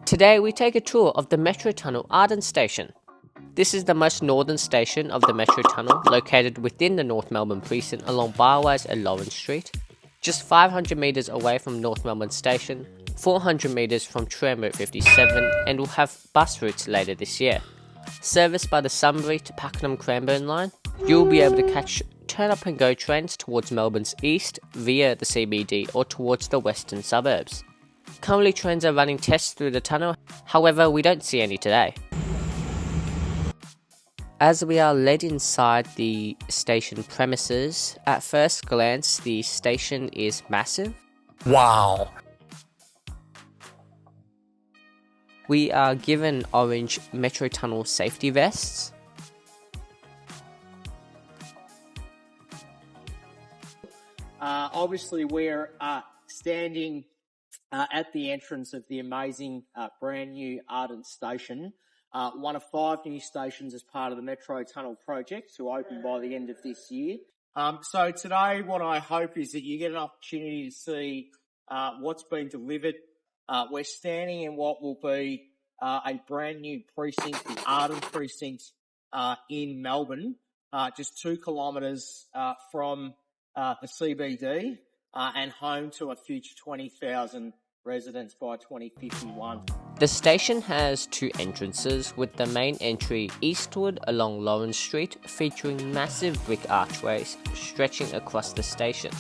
Today we take a tour of the Metro Tunnel Arden station. This is the most northern station of the Metro Tunnel, located within the North Melbourne precinct along Byways and Lawrence Street, just 500 metres away from North Melbourne Station, 400 metres from Tram Route 57, and will have bus routes later this year. Serviced by the Sunbury to Pakenham Cranbourne line, you will be able to catch turn up and go trains towards Melbourne's east via the CBD or towards the western suburbs. Currently trains are running tests through the tunnel, however we don't see any today. As we are led inside the station premises, at first glance the station is massive. Wow! We are given orange Metro Tunnel safety vests. Obviously, we're standing at the entrance of the amazing brand new Arden station, one of 5 new stations as part of the Metro Tunnel project to open by the end of this year. So today what I hope is that you get an opportunity to see what's been delivered. We're standing in what will be a brand new precinct, the Arden precinct in Melbourne, just 2 kilometres from the CBD and home to a future 20,000 residents by 2051. The station has 2 entrances, with the main entry eastward along Lawrence Street featuring massive brick archways stretching across the station,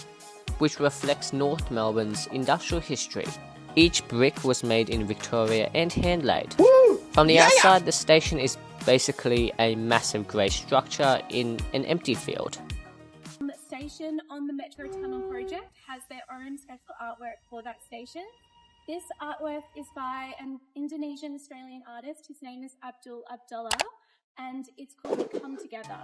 which reflects North Melbourne's industrial history. Each brick was made in Victoria and hand-laid. From the outside, the station is basically a massive grey structure in an empty field. The station on the Metro Tunnel project has their own special artwork for that station. This artwork is by an Indonesian-Australian artist. His name is Abdul Abdullah, and it's called Come Together.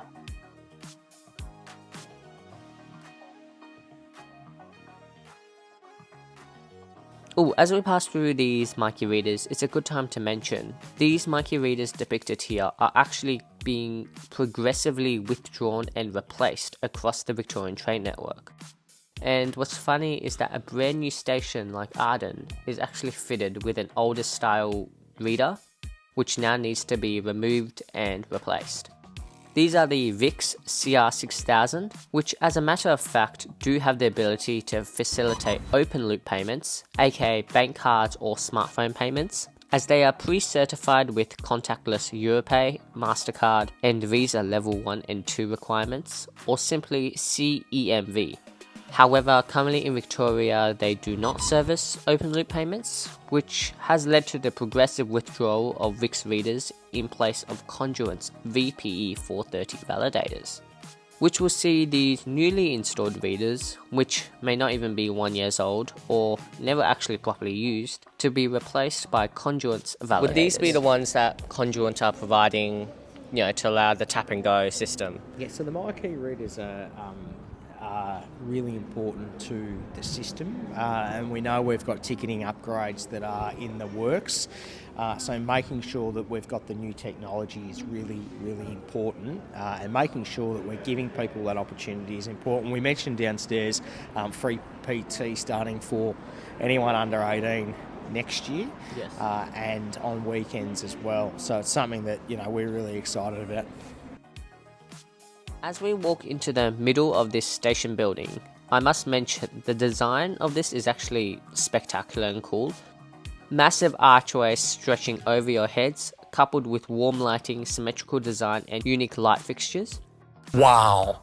As we pass through these Mikey readers, it's a good time to mention these Mikey readers depicted here are actually being progressively withdrawn and replaced across the Victorian train network. And what's funny is that a brand new station like Arden is actually fitted with an older style reader, which now needs to be removed and replaced. These are the VIX CR6000, which as a matter of fact do have the ability to facilitate open loop payments, aka bank cards or smartphone payments, as they are pre-certified with contactless Europay, MasterCard and Visa Level 1 and 2 requirements, or simply CEMV. However, currently in Victoria they do not service open loop payments, which has led to the progressive withdrawal of VIX readers in place of Conduent's VPE 430 validators, which will see these newly installed readers, which may not even be 1 year old or never actually properly used, to be replaced by Conduent's validators. Would these be the ones that Conduent are providing, to allow the tap and go system? Yeah, so the MyKey readers are really important to the system, and we know we've got ticketing upgrades that are in the works, so making sure that we've got the new technology is really, really important, and making sure that we're giving people that opportunity is important. We mentioned downstairs free PT starting for anyone under 18 next year, yes, and on weekends as well, so it's something that we're really excited about. As we walk into the middle of this station building, I must mention the design of this is actually spectacular and cool. Massive archways stretching over your heads, coupled with warm lighting, symmetrical design and unique light fixtures. Wow!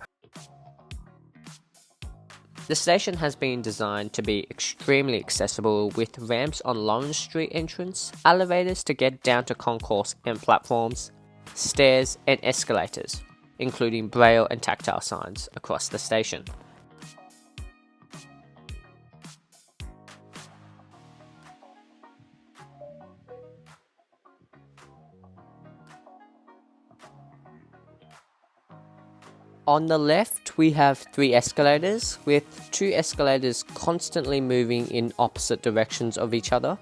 The station has been designed to be extremely accessible, with ramps on Lawrence Street entrance, elevators to get down to concourse and platforms, stairs and escalators, including braille and tactile signs across the station. On the left, we have 3 escalators, with 2 escalators constantly moving in opposite directions of each other,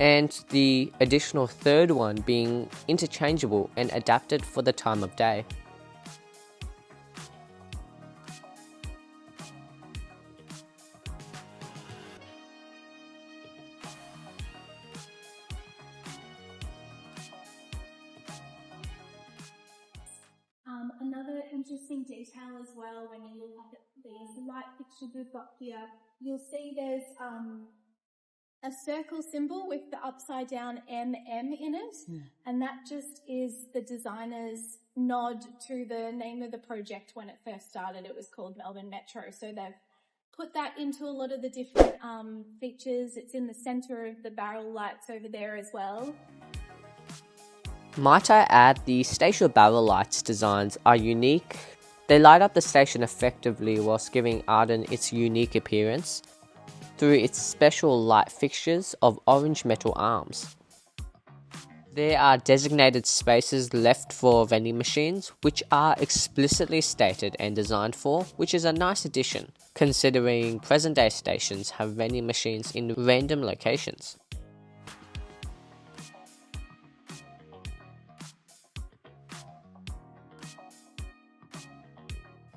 and the additional third one being interchangeable and adapted for the time of day. interesting detail as well when you look at these light fixtures we've got here. You'll see there's a circle symbol with the upside down MM in it, and that just is the designer's nod to the name of the project when it first started. It was called Melbourne Metro, so they've put that into a lot of the different features. It's in the centre of the barrel lights over there as well. Might I add, the station barrel lights designs are unique. They light up the station effectively whilst giving Arden its unique appearance through its special light fixtures of orange metal arms. There are designated spaces left for vending machines, which are explicitly stated and designed for, which is a nice addition, considering present day stations have vending machines in random locations.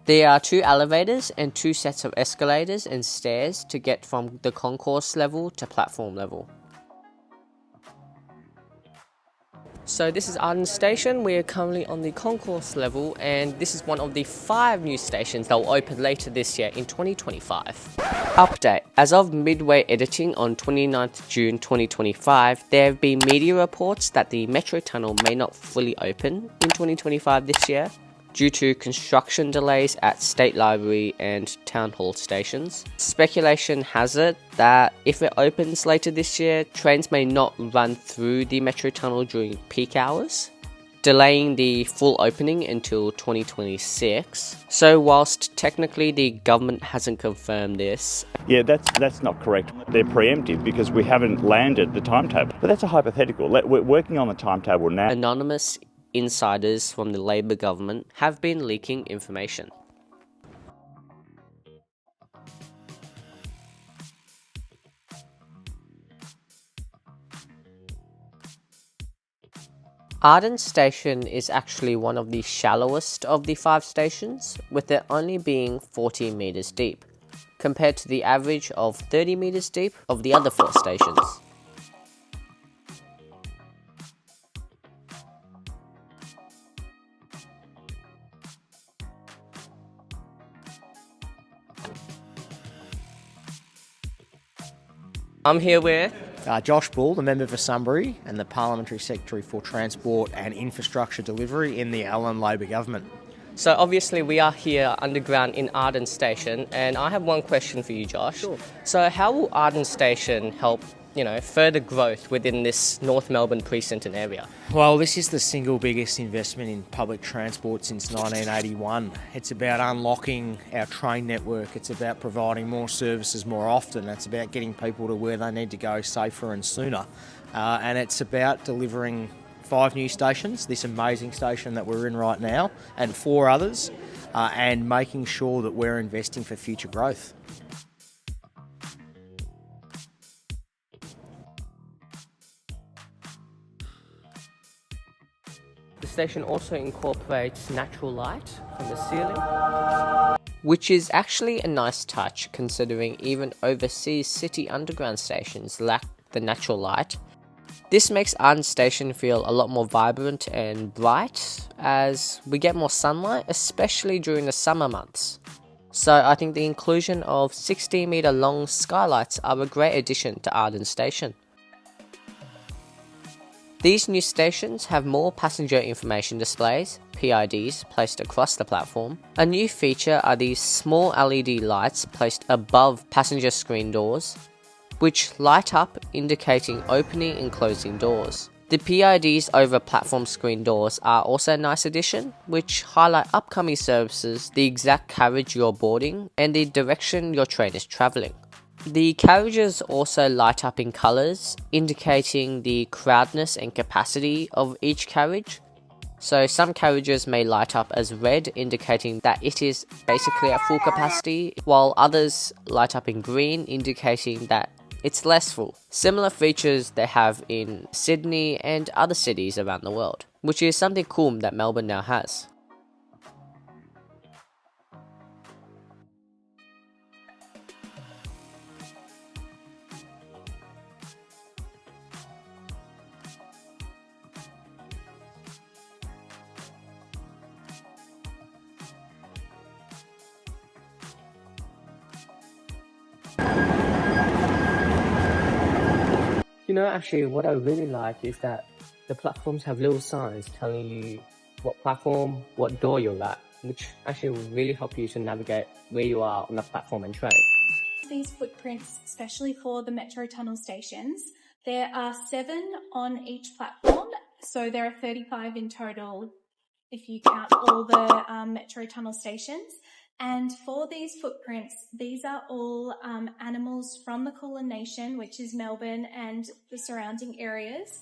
There are 2 elevators and 2 sets of escalators and stairs to get from the concourse level to platform level. So this is Arden Station. We are currently on the concourse level, and this is one of the 5 new stations that will open later this year in 2025. Update. As of midway editing on 29th June 2025, there have been media reports that the Metro Tunnel may not fully open in 2025 this year, due to construction delays at State Library and Town Hall stations. Speculation has it that if it opens later this year, trains may not run through the Metro Tunnel during peak hours, delaying the full opening until 2026. So whilst technically the government hasn't confirmed this... Yeah, that's not correct. They're preemptive because we haven't landed the timetable. But that's a hypothetical. We're working on the timetable now. Anonymous insiders from the Labor government have been leaking information. Arden Station is actually one of the shallowest of the 5 stations, with it only being 40 metres deep, compared to the average of 30 metres deep of the other 4 stations. I'm here with Josh Bull, the member for Sunbury and the Parliamentary Secretary for Transport and Infrastructure Delivery in the Allen Labor Government. So obviously we are here underground in Arden Station, and I have one question for you, Josh. Sure. So how will Arden Station help, further growth within this North Melbourne precinct and area? Well, this is the single biggest investment in public transport since 1981. It's about unlocking our train network. It's about providing more services more often. It's about getting people to where they need to go safer and sooner. And it's about delivering 5 new stations, this amazing station that we're in right now, and 4 others, and making sure that we're investing for future growth. The station also incorporates natural light from the ceiling, which is actually a nice touch considering even overseas city underground stations lack the natural light. This makes Arden Station feel a lot more vibrant and bright as we get more sunlight, especially during the summer months. So I think the inclusion of 60-metre long skylights are a great addition to Arden Station. These new stations have more passenger information displays, PIDs, placed across the platform. A new feature are these small LED lights placed above passenger screen doors, which light up indicating opening and closing doors. The PIDs over platform screen doors are also a nice addition, which highlight upcoming services, the exact carriage you're boarding, and the direction your train is travelling. The carriages also light up in colours, indicating the crowdness and capacity of each carriage. So some carriages may light up as red, indicating that it is basically at full capacity, while others light up in green, indicating that it's less full. Similar features they have in Sydney and other cities around the world, which is something cool that Melbourne now has. Actually, what I really like is that the platforms have little signs telling you what platform, what door you're at, which actually will really help you to navigate where you are on the platform and train. These footprints, especially for the metro tunnel stations, there are 7 on each platform, so there are 35 in total if you count all the metro tunnel stations. And for these footprints, these are all animals from the Kulin Nation, which is Melbourne and the surrounding areas.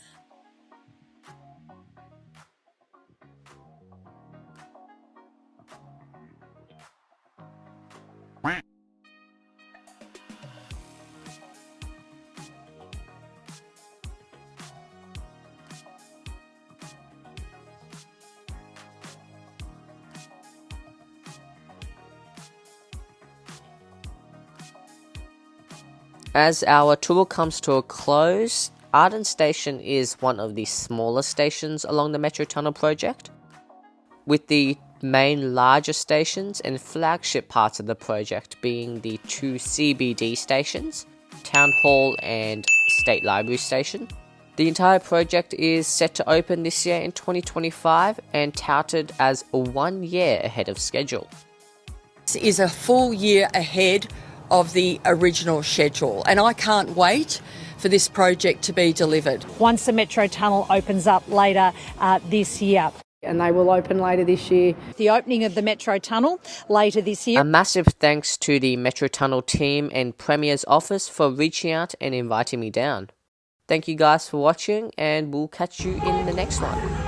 As our tour comes to a close, Arden Station is one of the smaller stations along the Metro Tunnel project, with the main larger stations and flagship parts of the project being the 2 CBD stations, Town Hall and State Library Station. The entire project is set to open this year in 2025 and touted as 1 year ahead of schedule. This is a full year ahead of the original schedule, and I can't wait for this project to be delivered. Once the Metro Tunnel opens up later this year. And they will open later this year. The opening of the Metro Tunnel later this year. A massive thanks to the Metro Tunnel team and Premier's office for reaching out and inviting me down. Thank you guys for watching, and we'll catch you in the next one.